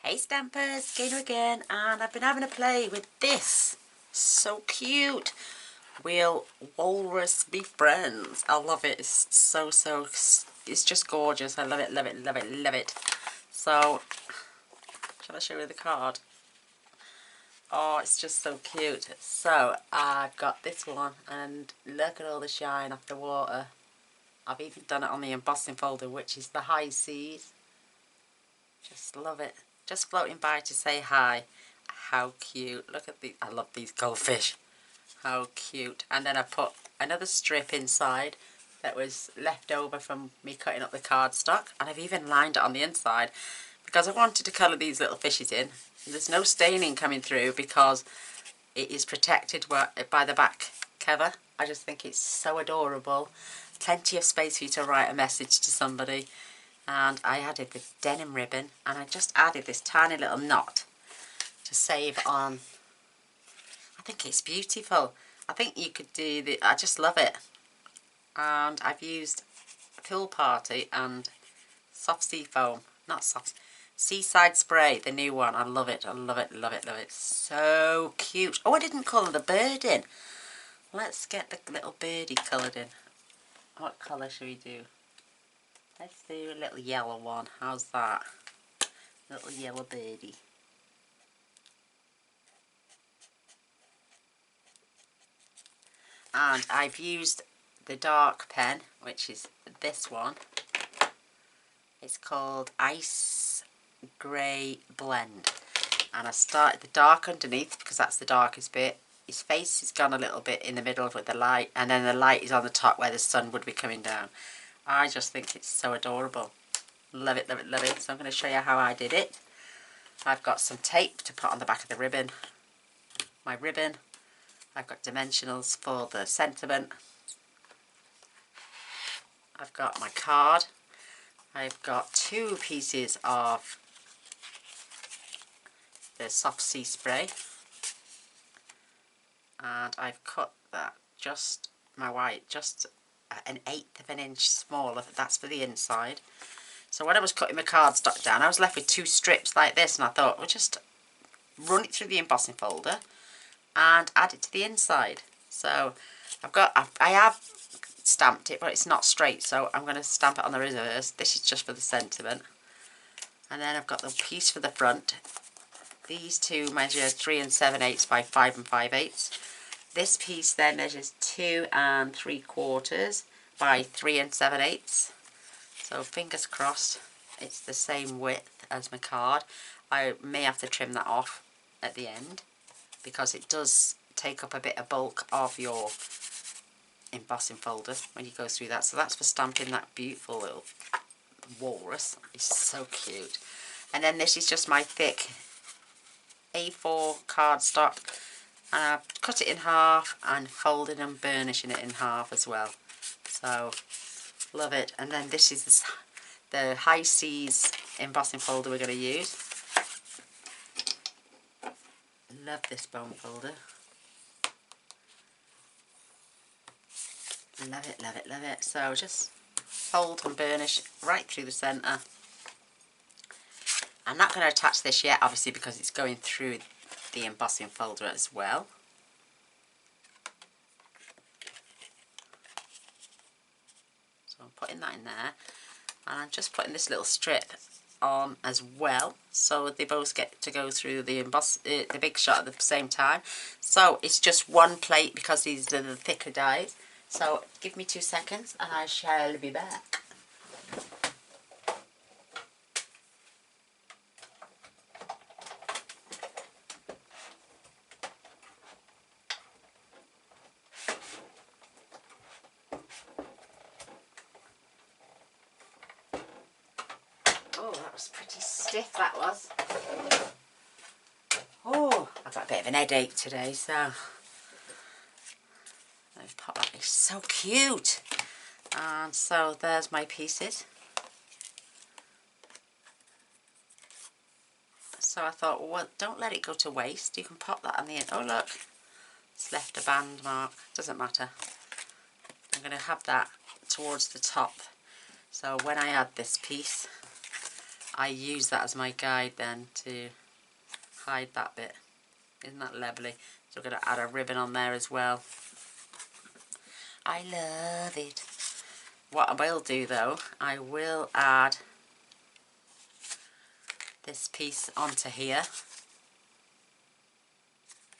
Hey Stampers, Gaynor again, and I've been having a play with this. So cute. Will Walrus be friends? I love it. It's it's just gorgeous. I love it, love it, love it, love it. So, shall I show you the card? Oh, it's just so cute. So, I've got this one, and look at all the shine off the water. I've even done it on the embossing folder, which is the high seas. Just love it. Just floating by to say hi. How cute. Look at these. I love these goldfish. How cute. And then I put another strip inside that was left over from me cutting up the cardstock. And I've even lined it on the inside because I wanted to colour these little fishes in. There's no staining coming through because it is protected by the back cover. I just think it's so adorable. Plenty of space for you to write a message to somebody. And I added this denim ribbon, and I just added this tiny little knot to save on. I think it's beautiful. I think you could do the, I just love it. And I've used Pool Party and soft sea foam, not soft, seaside spray, the new one. I love it, I love it, love it, love it. So cute. Oh, I didn't colour the bird in. Let's get the little birdie coloured in. What colour should we do? Let's do a little yellow one. How's that? Little yellow birdie. And I've used the dark pen, which is this one. It's called Ice Grey Blend. And I started the dark underneath because that's the darkest bit. His face has gone a little bit in the middle with the light, and then the light is on the top where the sun would be coming down. I just think it's so adorable. Love it, love it, love it. So I'm going to show you how I did it. I've got some tape to put on the back of the ribbon. My ribbon. I've got dimensionals for the sentiment. I've got my card. I've got 2 pieces of the soft sea spray. And I've cut that just, my white, just an 1/8 of an inch smaller. That's for the inside. So when I was cutting my cardstock down, I was left with 2 strips like this, and I thought, well, just run it through the embossing folder and add it to the inside. So I have stamped it, but it's not straight, so I'm going to stamp it on the reverse. This is just for the sentiment. And then I've got the piece for the front. These 2 measure 3 7/8 by 5 5/8. This piece then measures 2 3/4 by 3 7/8. So fingers crossed it's the same width as my card. I may have to trim that off at the end because it does take up a bit of bulk of your embossing folder when you go through that. So that's for stamping that beautiful little walrus. It's so cute. And then this is just my thick A4 cardstock, and I've cut it in half and folded and burnishing it in half as well. So love it. And then this is the high seas embossing folder we're going to use. Love this bone folder. Love it, love it, love it. So just fold and burnish right through the centre. I'm not going to attach this yet, obviously, because it's going through the embossing folder as well. So I'm putting that in there, and I'm just putting this little strip on as well, so they both get to go through the big shot at the same time. So it's just one plate because these are the thicker dies. So give me 2 seconds and I shall be back. Oh, that was pretty stiff, that was. Oh, I've got a bit of an headache today, so let's pop that. It's so cute. And so there's my pieces. So I thought, well, don't let it go to waste. You can pop that on the end. Oh, look, it's left a band mark. Doesn't matter. I'm going to have that towards the top. So when I add this piece, I use that as my guide then to hide that bit. Isn't that lovely? So we're going to add a ribbon on there as well. I love it. What I will do though, I will add this piece onto here.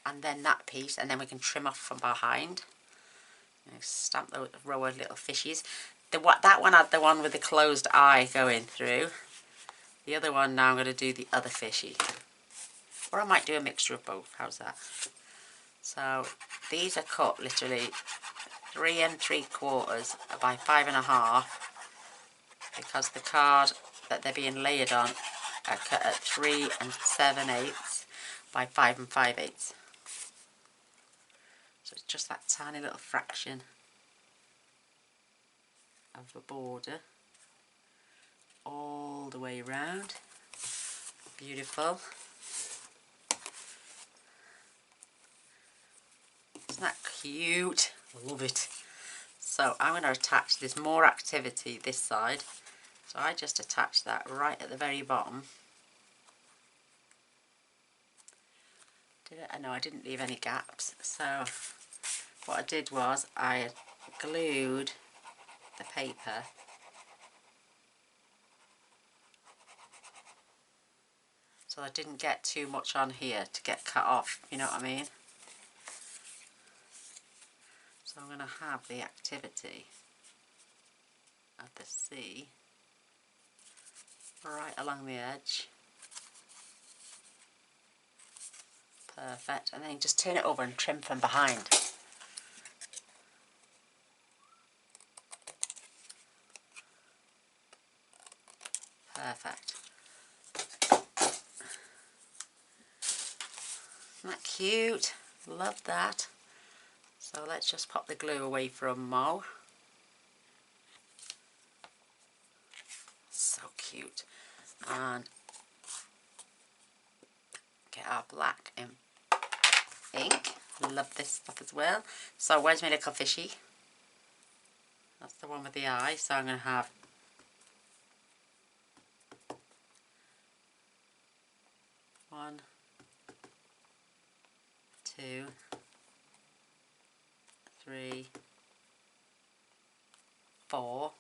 And then that piece, and then we can trim off from behind. Stamp the row of little fishies. That one had the one with the closed eye going through. The other one, now I'm going to do the other fishy. Or I might do a mixture of both. How's that? So these are cut literally 3 3/4 by 5.5, because the card that they're being layered on are cut at 3 7/8 by 5 5/8. So it's just that tiny little fraction of the border all the way around. Beautiful. Isn't that cute? I love it. So I'm going to attach, there's more activity this side, so I just attach that right at the very bottom. No, I didn't leave any gaps. So what I did was I glued the paper so I didn't get too much on here to get cut off, you know what I mean? So I'm going to have the activity of the sea right along the edge. Perfect. And then you just turn it over and trim from behind. Perfect. Isn't that cute? Love that. So let's just pop the glue away from Mo. So cute. And get our black ink. Love this stuff as well. So where's my little fishy? That's the one with the eye. So I'm going to have 1, 2, 3, 4,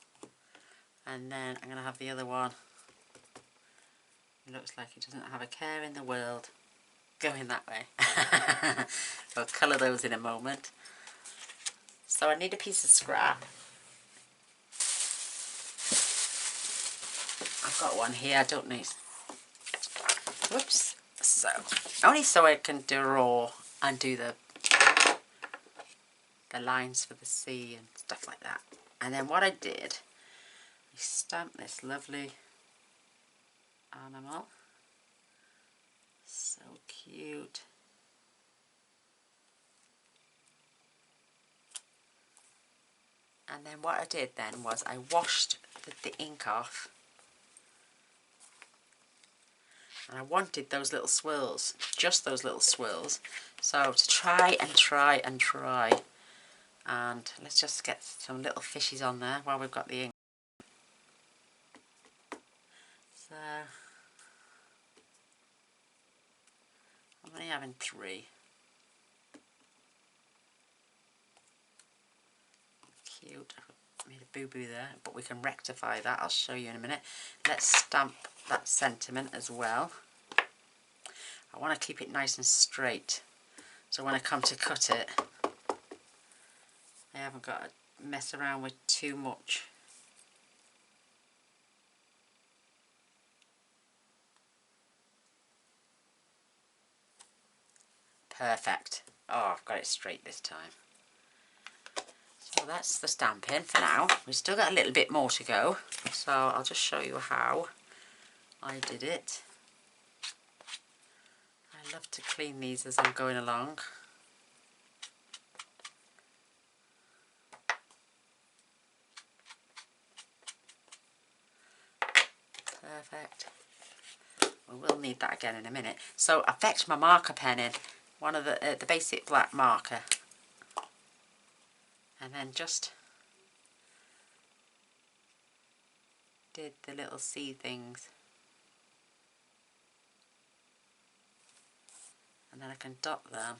and then I'm going to have the other one. It looks like he doesn't have a care in the world. Going that way. I'll colour those in a moment. So I need a piece of scrap. I've got one here, I don't need. Whoops. So, only so I can draw and do the lines for the sea and stuff like that. And then what I did, I stamped this lovely animal. So cute. And then what I did then was I washed the ink off. And I wanted those little swirls, just those little swirls. So to try and try and try. And let's just get some little fishies on there while we've got the ink. So I'm only having 3. Cute. I made a boo-boo there, but we can rectify that. I'll show you in a minute. Let's stamp that sentiment as well. I want to keep it nice and straight, so when I come to cut it, I haven't got to mess around with too much. Perfect. Oh, I've got it straight this time. So that's the stamping for now. We've still got a little bit more to go, so I'll just show you how I did it. I love to clean these as I'm going along. Perfect. We will need that again in a minute. So I fetched my marker pen in, one of the basic black marker, and then just did the little sea things and then I can dot them.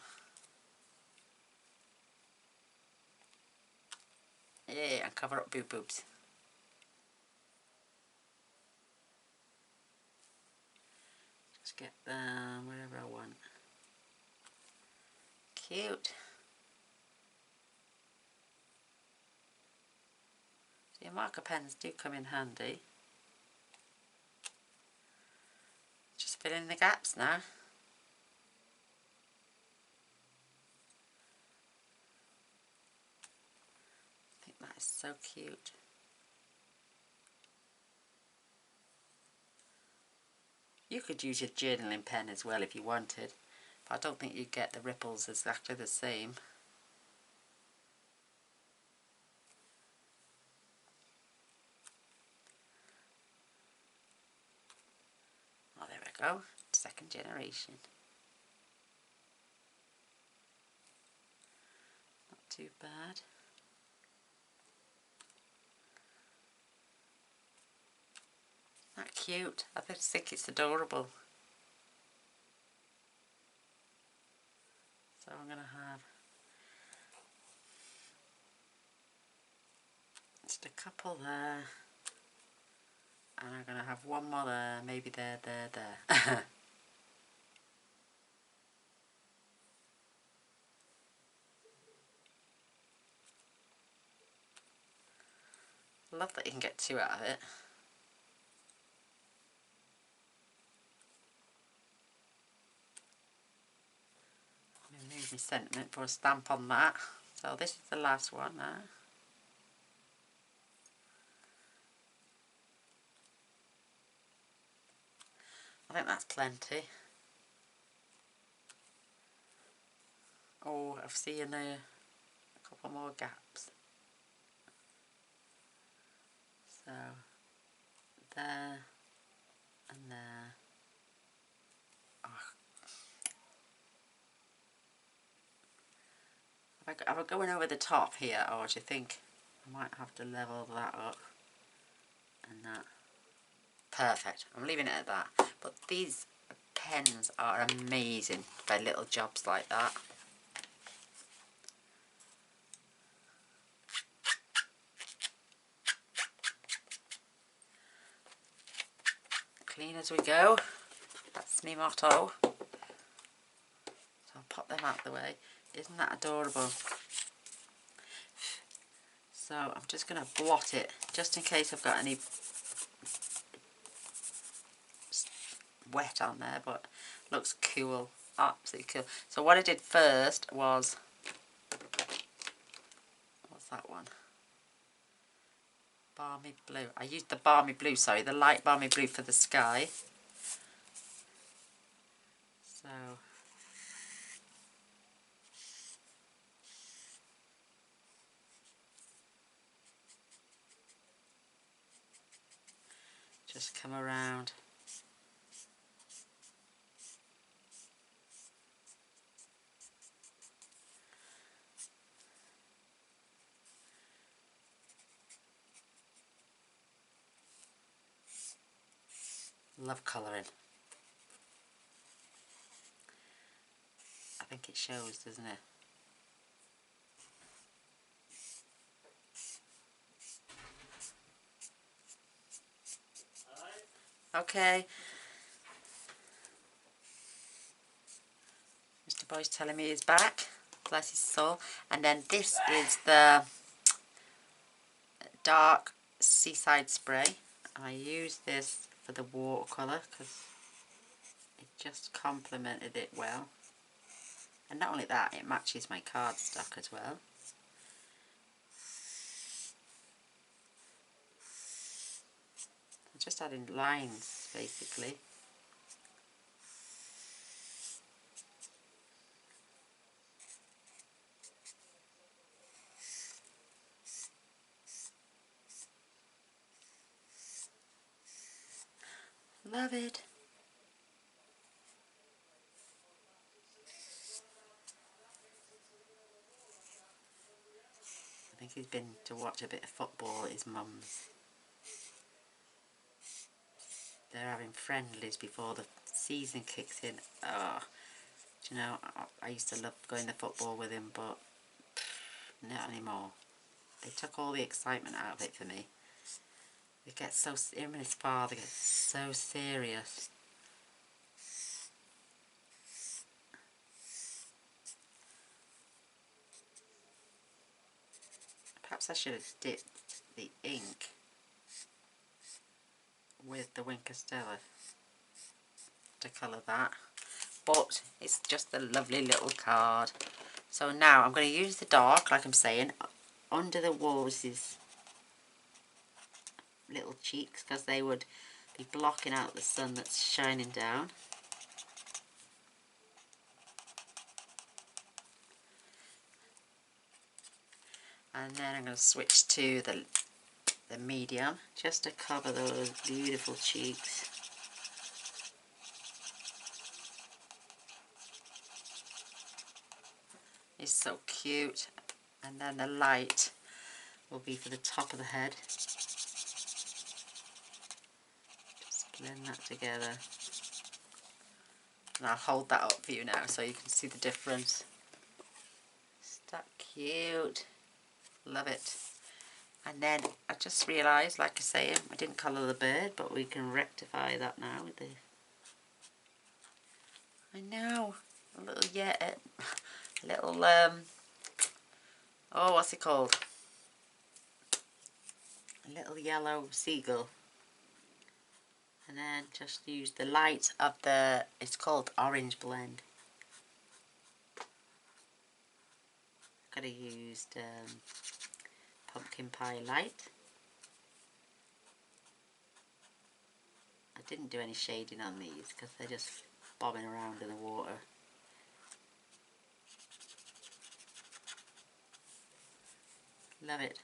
Yeah, and cover up boob boobs. Just get them wherever I want. Cute. So your marker pens do come in handy. Just fill in the gaps now. I think that is so cute. You could use your journaling pen as well if you wanted, but I don't think you'd get the ripples exactly the same. Oh, there we go. Second generation. Not too bad. That cute. I just think it's adorable. So I'm going to have just a couple there, and I'm going to have one more there, maybe there. Love that you can get two out of it. Remove my sentiment for a stamp on that. So this is the last one now. I think that's plenty. Oh, I've seen a couple more gaps. So there and there. Oh. Am I going over the top here, or do you think I might have to level that up and that? Perfect. I'm leaving it at that. But these pens are amazing for little jobs like that. Clean as we go. That's my motto. So I'll pop them out the way. Isn't that adorable? So I'm just going to blot it, just in case I've got any wet on there, but looks cool. Absolutely cool. So what I did first was, what's that one? Balmy blue. I used the balmy blue, sorry, the light balmy blue for the sky. So just come around. Love colouring. I think it shows, doesn't it? Okay. Mr. Boy's telling me he's back. Bless his soul. And then this is the dark seaside spray. I use this for the watercolour because it just complemented it well. And not only that, it matches my cardstock as well. I'm just adding lines basically. Love it. I think he's been to watch a bit of football at his mum's. They're having friendlies before the season kicks in. Oh, Do you know, I used to love going to football with him, but not anymore. They took all the excitement out of it for me. It gets so, him and his father get so serious. Perhaps I should have dipped the ink with the Wink of Stella to colour that. But it's just a lovely little card. So now I'm going to use the dark, like I'm saying, under the Walrus's little cheeks, because they would be blocking out the sun that's shining down. And then I'm going to switch to the medium, just to cover those beautiful cheeks. It's so cute. And then the light will be for the top of the head. Just blend that together. And I'll hold that up for you now so you can see the difference. Is that cute? Love it. And then I just realised, like I say, I didn't colour the bird, but we can rectify that now with the... I know, a little, yeah, a little, oh, what's it called? A little yellow seagull. And then just use the light of the, it's called Orange Blend. Could have used Pumpkin Pie Light. I didn't do any shading on these because they're just bobbing around in the water. Love it.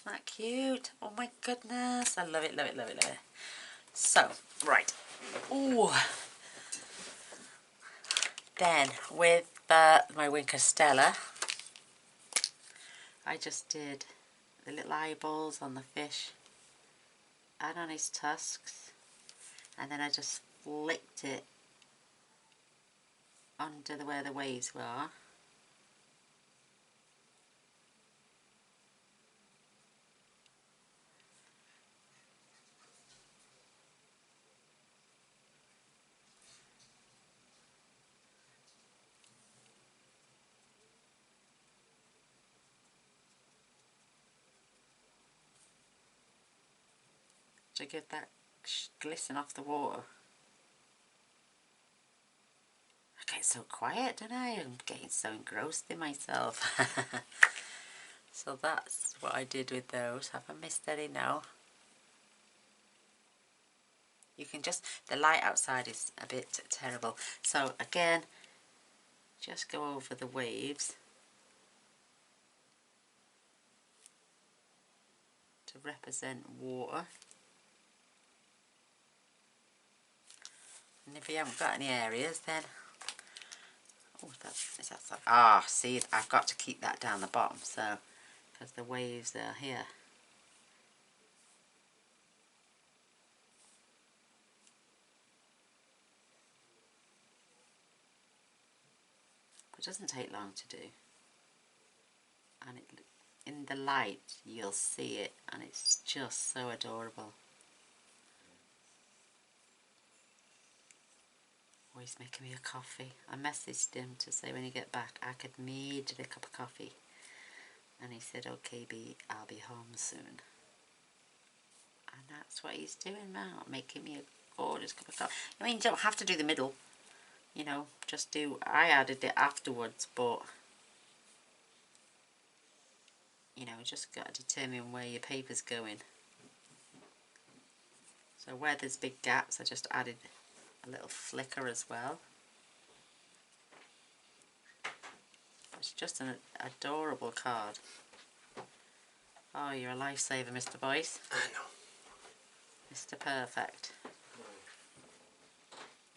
Isn't that cute? Oh my goodness. I love it, love it, love it, love it. So, right. Ooh. Then, with my Wink of Stella, I just did the little eyeballs on the fish and on his tusks. And then I just flicked it under where the waves were. To get that glisten off the water. I get so quiet, don't I? I'm getting so engrossed in myself. So that's what I did with those. Have I missed any? No. You can just, the light outside is a bit terrible. So again, just go over the waves to represent water. And if you haven't got any areas, then oh, is that so? Ah, see, I've got to keep that down the bottom, so because the waves are here. But it doesn't take long to do, and in the light you'll see it, and it's just so adorable. Oh, he's making me a coffee. I messaged him to say when you get back I could need a cup of coffee. And he said, okay, B, I'll be home soon. And that's what he's doing now, making me a gorgeous cup of coffee. I mean, you don't have to do the middle. You know, just do, I added it afterwards, but, you know, just got to determine where your paper's going. So where there's big gaps, I just added a little flicker as well. It's just an adorable card. Oh, you're a lifesaver, Mr. Boyce. I know. Mr. Perfect.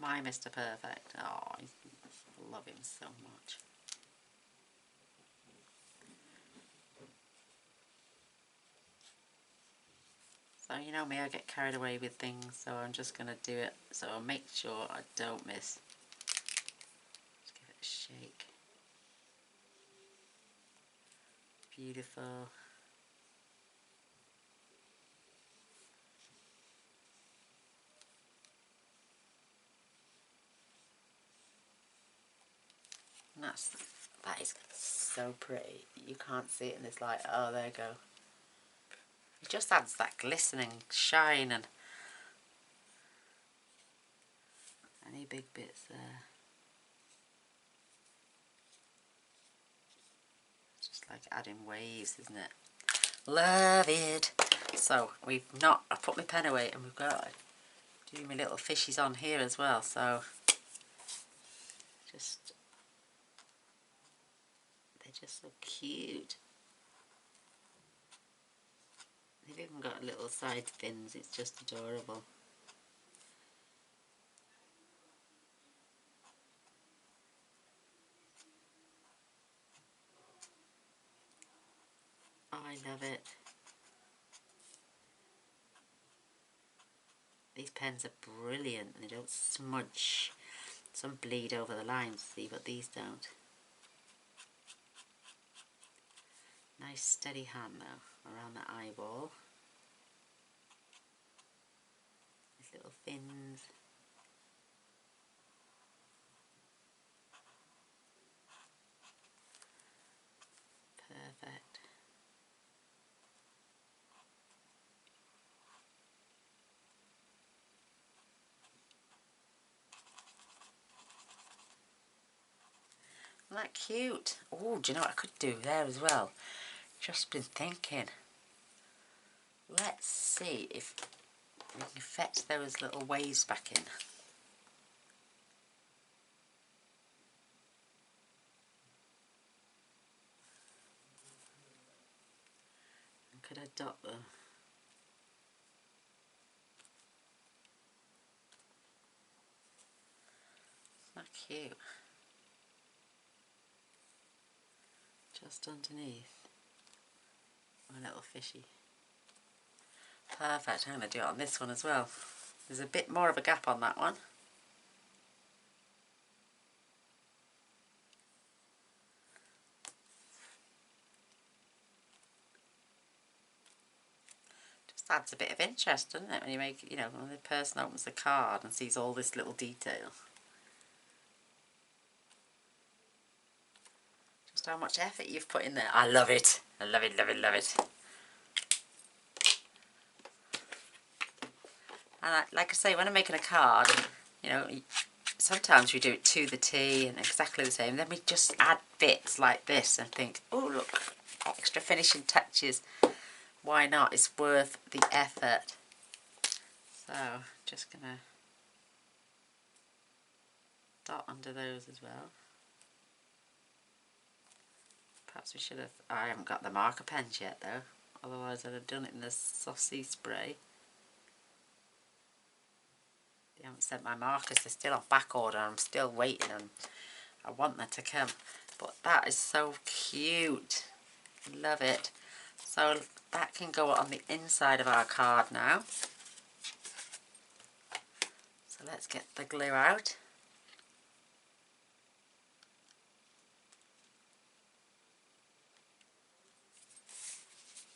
My Mr. Perfect. Oh, I love him so much. you know me, I get carried away with things, so I'm just going to do it so I'll make sure I don't miss. Just give it a shake. Beautiful. And that is so pretty. You can't see it in this light. Oh, there you go. It just adds that glistening shine and any big bits there. Just like adding waves, isn't it? Love it. So I put my pen away and we've got do my little fishies on here as well. So they're just so cute. They've even got little side fins. It's just adorable. Oh, I love it. These pens are brilliant. They don't smudge. Some bleed over the lines, see, but these don't. Nice steady hand though, around the eyeball. These little fins. Perfect. Isn't that cute? Oh, do you know what I could do there as well? Just been thinking. Let's see if we can fetch those little waves back in. And could I dot them? Isn't that cute? Just underneath my little fishy. Perfect, I'm going to do it on this one as well. There's a bit more of a gap on that one. Just adds a bit of interest, doesn't it, when you make, you know, when the person opens the card and sees all this little detail. Just how much effort you've put in there. I love it. I love it, love it, love it. And like I say, when I'm making a card, you know, sometimes we do it to the T and exactly the same. Then we just add bits like this and think, oh look, extra finishing touches. Why not? It's worth the effort. So, just gonna dot under those as well. Perhaps we should have, I haven't got the marker pens yet though. Otherwise I'd have done it in the saucy spray. They haven't sent my markers, they're still on back order. I'm still waiting and I want them to come. But that is so cute. Love it. So that can go on the inside of our card now. So let's get the glue out.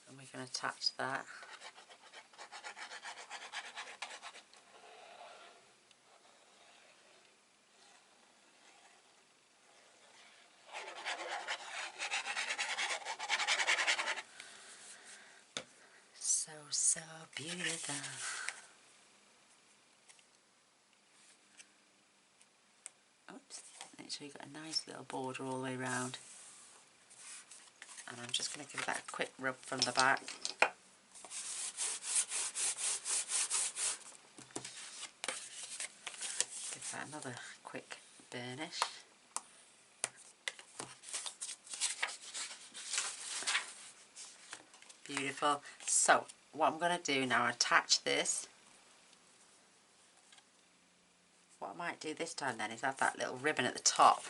And we can attach that. So beautiful. Oops, make sure you've got a nice little border all the way around. And I'm just going to give that a quick rub from the back. Give that another quick burnish. Beautiful. So what I'm going to do now, attach this. What I might do this time then is have that little ribbon at the top.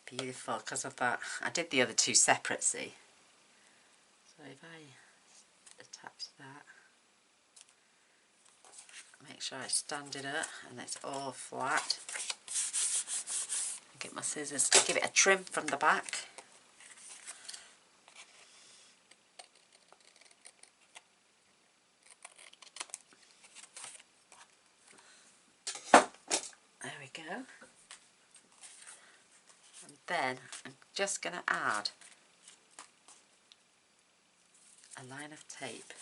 Beautiful, because of that. I did the other two separate, see. So if I attach that, make sure I stand it up and it's all flat. Get my scissors, give it a trim from the back. There we go. And then I'm just going to add a line of tape.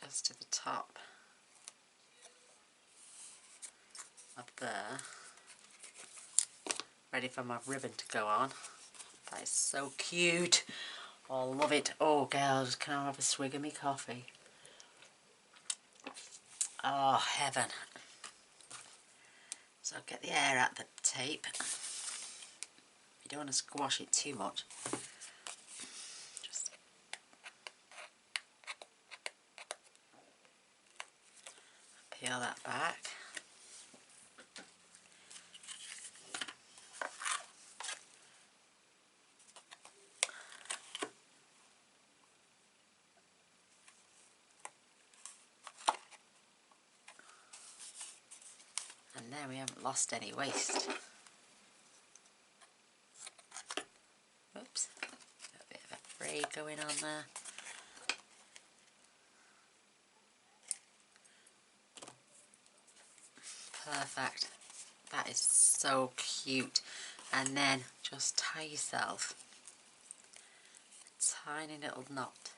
Just to the top up there. Ready for my ribbon to go on. That is so cute. Oh, I love it. Oh, girls, can I have a swig of me coffee? Oh, heaven. So get the air out of the tape. You don't want to squash it too much. Just peel that back. And there we haven't lost any waste. Oops, got a bit of a fray going on there. Perfect. That is so cute. And then just tie yourself a tiny little knot.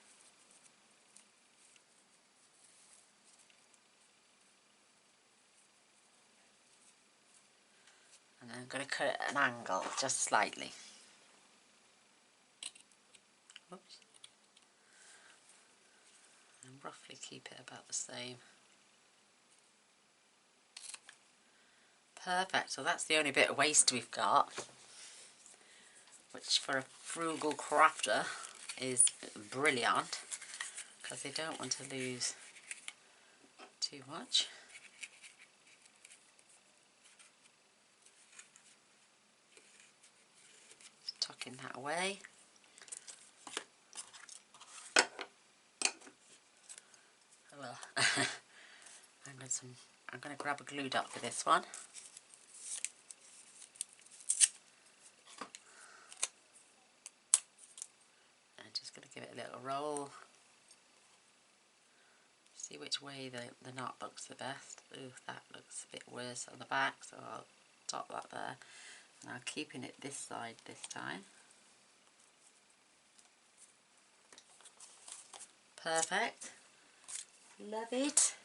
And I'm going to cut it at an angle, just slightly. Whoops. And roughly keep it about the same. Perfect, so that's the only bit of waste we've got, which for a frugal crafter is brilliant, because they don't want to lose too much. Just tucking that away. Well, I'm going to grab a glue dot for this one. I'm just going to give it a little roll. See which way the knot looks the best. Ooh, that looks a bit worse on the back, so I'll dot that there. And I'm keeping it this side this time. Perfect. Love it.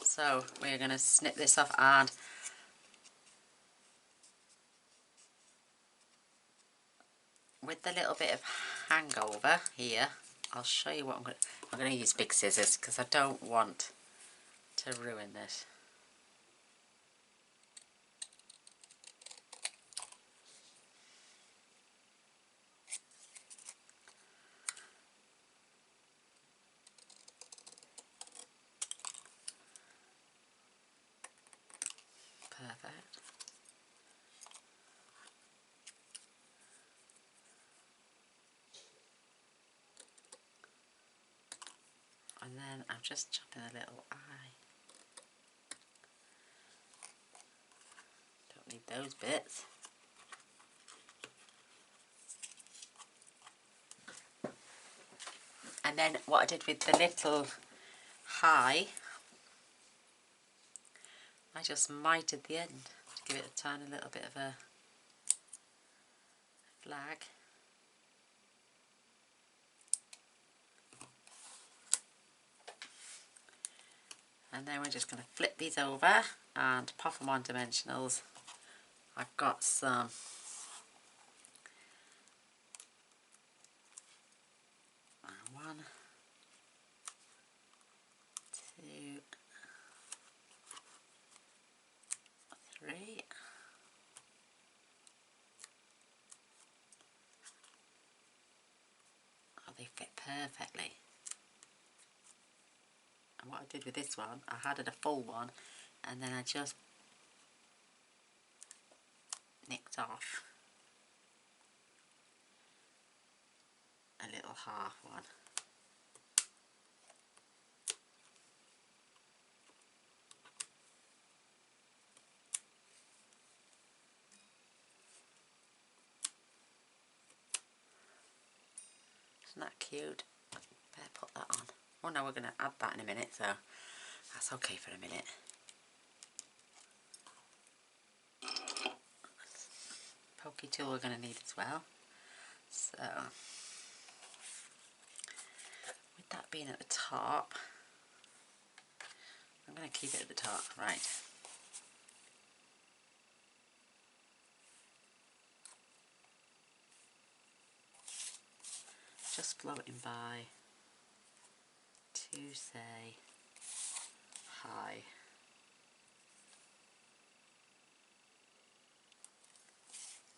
So we're going to snip this off, and with the little bit of hangover here, I'll show you what I'm going to use big scissors because I don't want to ruin this. Perfect. And then I'm just chopping a little eye. Don't need those bits. And then what I did with the little high, I just mitered the end to give it a tiny little bit of a flag. And then we're just going to flip these over and pop them on dimensionals. I've got some one, two, three. Oh, they fit perfectly. And what I did with this one, I had it a full one, and then I just nicked off a little half one. Isn't that cute? Better put that on. Oh no, we're going to add that in a minute, so that's okay for a minute. Pokey tool we're going to need as well. So, with that being at the top, I'm going to keep it at the top, right. Just floating by to say hi.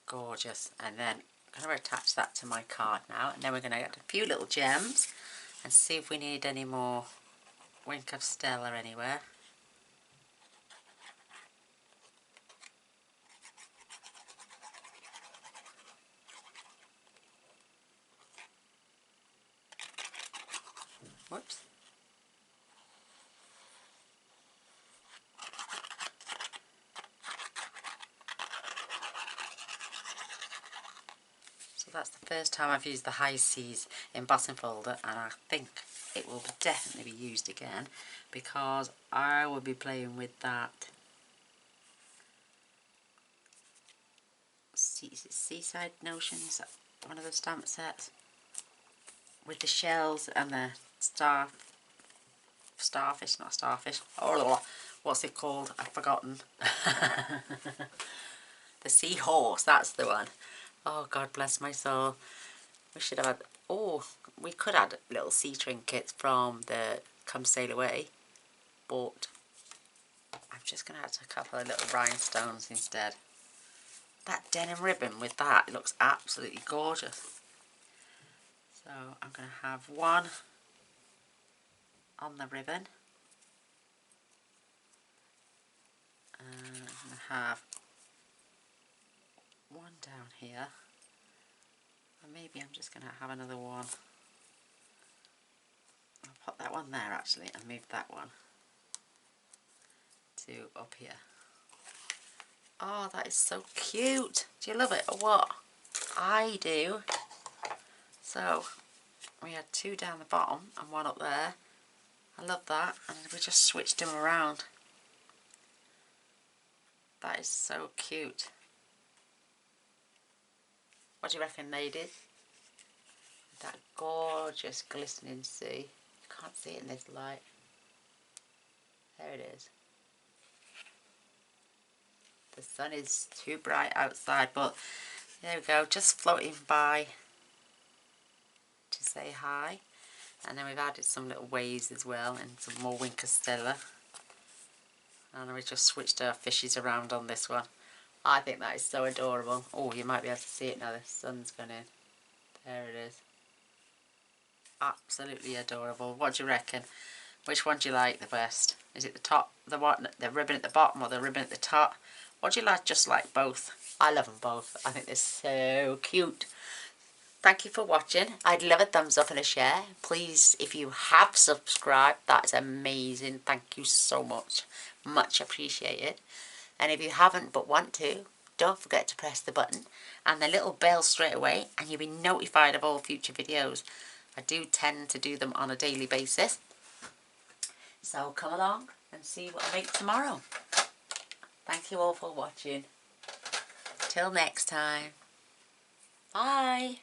Gorgeous. And then I'm going to attach that to my card now, and then we're going to get a few little gems and see if we need any more Wink of Stella anywhere. Whoops. So that's the first time I've used the High Seas embossing folder, and I think it will definitely be used again because I will be playing with that Seaside Notions, one of the stamp sets, with the shells and the starfish, not starfish, oh, what's it called? I've forgotten. The seahorse, that's the one. Oh, God bless my soul. We should have had, oh, we could add little sea trinkets from the Come Sail Away, but I'm just going to add a couple of little rhinestones instead. That denim ribbon with that, it looks absolutely gorgeous. So I'm going to have one on the ribbon. And I'm going to have one down here. And maybe I'm just going to have another one. I'll put that one there actually and move that one to up here. Oh, that is so cute. Do you love it or what? I do. So we had two down the bottom and one up there. I love that. And we just switched them around. That is so cute. What do you reckon, ladies? That gorgeous glistening sea. You can't see it in this light. There it is. The sun is too bright outside, but there we go, just floating by to say hi. And then we've added some little waves as well and some more Wink of Stella. And we just switched our fishes around on this one. I think that is so adorable. Oh, you might be able to see it now, the sun's gone in. There it is. Absolutely adorable. What do you reckon? Which one do you like the best? Is it the top, the ribbon at the bottom or the ribbon at the top? Or do you like just like both? I love them both. I think they're so cute. Thank you for watching. I'd love a thumbs up and a share. Please, if you have subscribed, that is amazing. Thank you so much. Much appreciated. And if you haven't but want to, don't forget to press the button and the little bell straight away, and you'll be notified of all future videos. I do tend to do them on a daily basis. So come along and see what I make tomorrow. Thank you all for watching. Till next time. Bye.